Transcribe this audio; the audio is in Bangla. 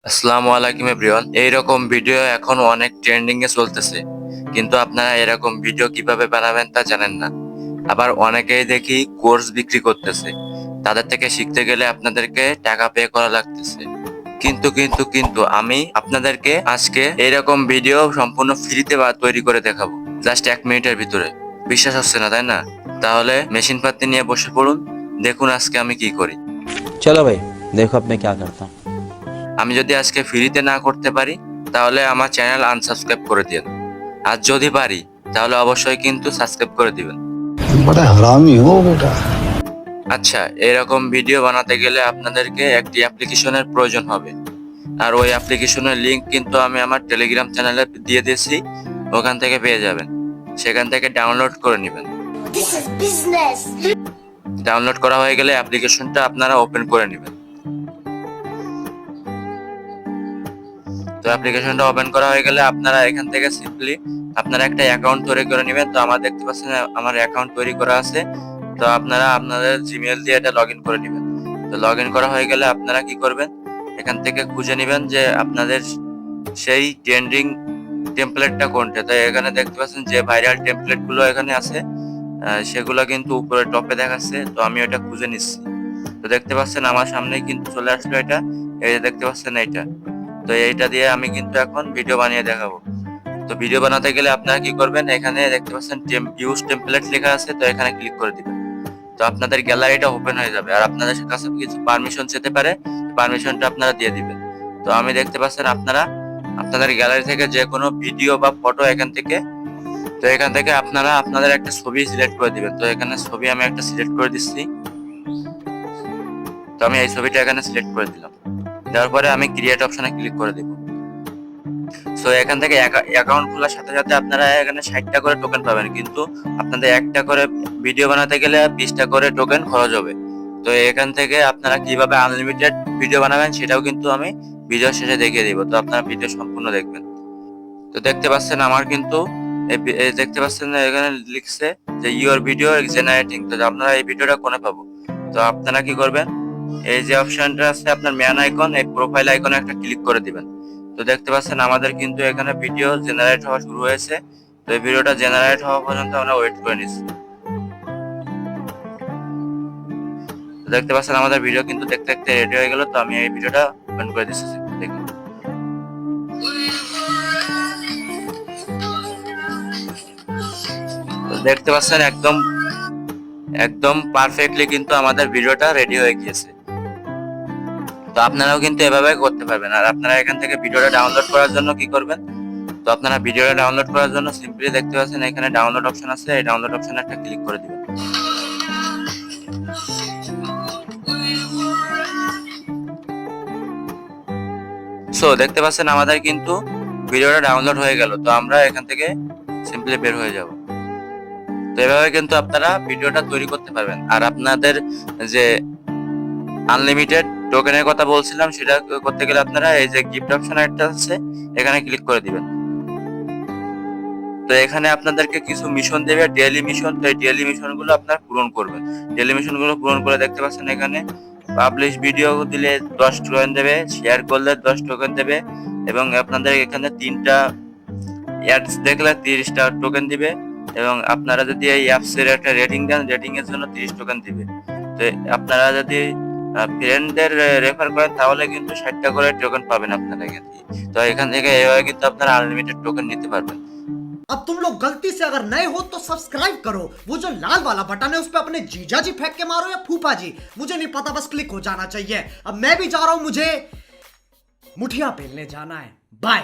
আসসালামু আলাইকুম এভরিওয়ান। এইরকম ভিডিও এখন অনেক ট্রেন্ডিং এ চলতেছে, কিন্তু আপনারা এরকম ভিডিও কিভাবে বানাবেন তা জানেন না। আবার অনেকেই দেখি কোর্স বিক্রি করতেছে, তাদের থেকে শিখতে গেলে আপনাদেরকে টাকা পে করা লাগতেছে। কিন্তু আমি আপনাদেরকে আজকে এইরকম ভিডিও সম্পূর্ণ ফ্রিতে তৈরি করে দেখাবো, জাস্ট 1 মিনিটের ভিতরে। বিশ্বাস হচ্ছে না, তাই না? তাহলে মেশিন পাতি নিয়ে বসে পড়ুন, দেখুন আজকে আমি কি করি। चलो भाई देखो अब मैं क्या करता हूँ। আমি যদি আজকে ফ্রিতে না করতে পারি, তাহলে আমার চ্যানেল আনসাবস্ক্রাইব করে দিন। আর যদি পারি, তাহলে অবশ্যই কিন্তু সাবস্ক্রাইব করে দিবেন। बड़ा हरामी हो बेटा। আচ্ছা, এরকম ভিডিও বানাতে গেলে আপনাদেরকে একটি অ্যাপ্লিকেশনের প্রয়োজন হবে। আর ওই অ্যাপ্লিকেশনের লিংক কিন্তু আমি আমার টেলিগ্রাম চ্যানেলে দিয়ে দিয়েছি, ওখান থেকে পেয়ে যাবেন। সেখান থেকে ডাউনলোড করে নেবেন। This is business. ডাউনলোড করা হয়ে গেলে অ্যাপ্লিকেশনটা আপনারা ওপেন করে নেবেন। তো অ্যাপ্লিকেশনটা ওপেন করা হয়ে গেলে আপনারা এখান থেকে সিম্পলি আপনারা একটা অ্যাকাউন্ট তৈরি করে নেবেন। তো আমার দেখতে পাচ্ছেন আমার অ্যাকাউন্ট তৈরি করা আছে। তো আপনারা আপনাদের জিমেইল দিয়ে এটা লগ ইন করে নেবেন। তো লগ ইন করা হয়ে গেলে আপনারা কি করবেন, এখান থেকে খুঁজে নেবেন যে আপনাদের সেই ট্রেন্ডিং টেমপ্লেটটা কোনটা। তো এখানে দেখতে পাচ্ছেন যে ভাইরাল টেমপ্লেট গুলো এখানে আছে, সেগুলো কিন্তু উপরে টপে দেখাচ্ছে। তো আমি ওটা খুঁজে নিচ্ছি। তো দেখতে পাচ্ছেন আমার সামনেই কিন্তু চলে আসলো এটা। এই যে দেখতে পাচ্ছেন এইটা। তো এইটা দিয়ে আমি কিন্তু এখন ভিডিও বানিয়ে দেখাবো। তো ভিডিও বানাতে গেলে আপনারা কি করবেন, এখানে দেখতে পাচ্ছেন ইউজ টেমপ্লেট লেখা আছে, তো এখানে ক্লিক করে দিবেন। তো আপনাদের গ্যালারিটা ওপেন হয়ে যাবে। আর আপনাদের কাছে কিছু পারমিশন যেতে পারে, পারমিশনটা আপনারা দিয়ে দিবেন। তো আমি দেখতে পাচ্ছেন আপনারা আপনাদের গ্যালারি থেকে যে কোনো ভিডিও বা ফটো এখান থেকে আপনারা আপনাদের একটা ছবি সিলেক্ট করে দিবেন। তো এখানে ছবি আমি একটা সিলেক্ট করে দিচ্ছি। তো আমি এই ছবিটা এখানে সিলেক্ট করে দিলাম। দেওয়ার পরে আমি ক্রিয়েট অপশনে ক্লিক করে দিব। সো এখান থেকে অ্যাকাউন্ট খোলার সাথে সাথে আপনারা এখানে 60টা করে টোকেন পাবেন, কিন্তু আপনাদের একটা করে ভিডিও বানাতে গেলে 20টা করে টোকেন খরচ হবে। তো এখান থেকে আপনারা কিভাবে আনলিমিটেড ভিডিও বানাবেন সেটাও কিন্তু আমি ভিডিও শেষে দেখিয়ে দিব। তো আপনারা ভিডিও সম্পূর্ণ দেখবেন। তো দেখতে পাচ্ছেন আমার কিন্তু দেখতে পাচ্ছেন এখানে লিখছে যে ইউর ভিডিও জেনারেটিং। তো আপনারা এই ভিডিওটা কোনে পাবো? তো আপনারা কি করবেন, এই যে অপশনটা আছে আপনার ম্যান আইকন, এই প্রোফাইল আইকনে একটা ক্লিক করে দিবেন। তো দেখতে পাচ্ছেন আমাদের কিন্তু এখানে ভিডিও জেনারেট হওয়া শুরু হয়েছে। তো এই ভিডিওটা জেনারেট হওয়া পর্যন্ত আমরা ওয়েট করে নিচ্ছি। তো দেখতে পাচ্ছেন আমাদের ভিডিও কিন্তু দেখতে দেখতে রেডি হয়ে গেল। তো আমি এই ভিডিওটা ওপেন করে দিচ্ছি, দেখুন। তো দেখতে পাচ্ছেন একদম একদম পারফেক্টলি কিন্তু আমাদের ভিডিওটা রেডি হয়ে গিয়েছে। তো আপনারাও কিন্তু এভাবে করতে পারবেন। আর আপনারা এখান থেকে ভিডিওটা ডাউনলোড করার জন্য কি করবেন, তো আপনারা ভিডিওটা ডাউনলোড করার জন্য সিম্পলি দেখতে পাচ্ছেন এখানে ডাউনলোড অপশন আছে, এই ডাউনলোড অপশনে একটা ক্লিক করে দিবেন। সো দেখতে পাচ্ছেন আমাদের কিন্তু ভিডিওটা ডাউনলোড হয়ে গেল। তো আমরা এখান থেকে সিম্পলি বের হয়ে যাব। তো এভাবে কিন্তু আপনারা ভিডিওটা তৈরি করতে পারবেন। আর আপনাদের যে আনলিমিটেড টোকেনের কথা বলছিলাম, সেটা করতে গেলে আপনারা এই যে গিফট অপশন একটা আছে, এখানে ক্লিক করে দিবেন। তো এখানে আপনাদেরকে কিছু মিশন দেবে, ডেইলি মিশন। তো এই ডেইলি মিশন গুলো আপনারা পূরণ করবেন। ডেইলি মিশন গুলো পূরণ করে দেখতে পাচ্ছেন এখানে পাবলিশ ভিডিও দিলে 10 টোকেন দেবে, শেয়ার করলে 10 টোকেন দেবে, এবং আপনাদের এখানে 3টা অ্যাডস দেখলে 30টা টোকেন দিবে, এবং আপনারা যদি এই অ্যাপস এর একটা রেটিং দেন, রেটিং এর জন্য 30 টোকেন দিবে। তো আপনারা যদি ফ্রেন্ডদের রেফার করেন, তাহলে কিন্তু 60টা করে টোকেন পাবেন আপনারা এখান থেকে। তো এখান থেকে এভাবে কিন্তু আপনারা আনলিমিটেড টোকেন নিতে পারবেন। अब तुम लोग गलती से अगर नए हो तो सब्सक्राइब करो, वो जो लाल वाला बटन है उस पे अपने जीजा जी फेंक के मारो या फूफा जी, मुझे नहीं पता, बस क्लिक हो जाना चाहिए। अब मैं भी जा रहा हूं, मुझे मुठिया पेलने जाना है। बाय।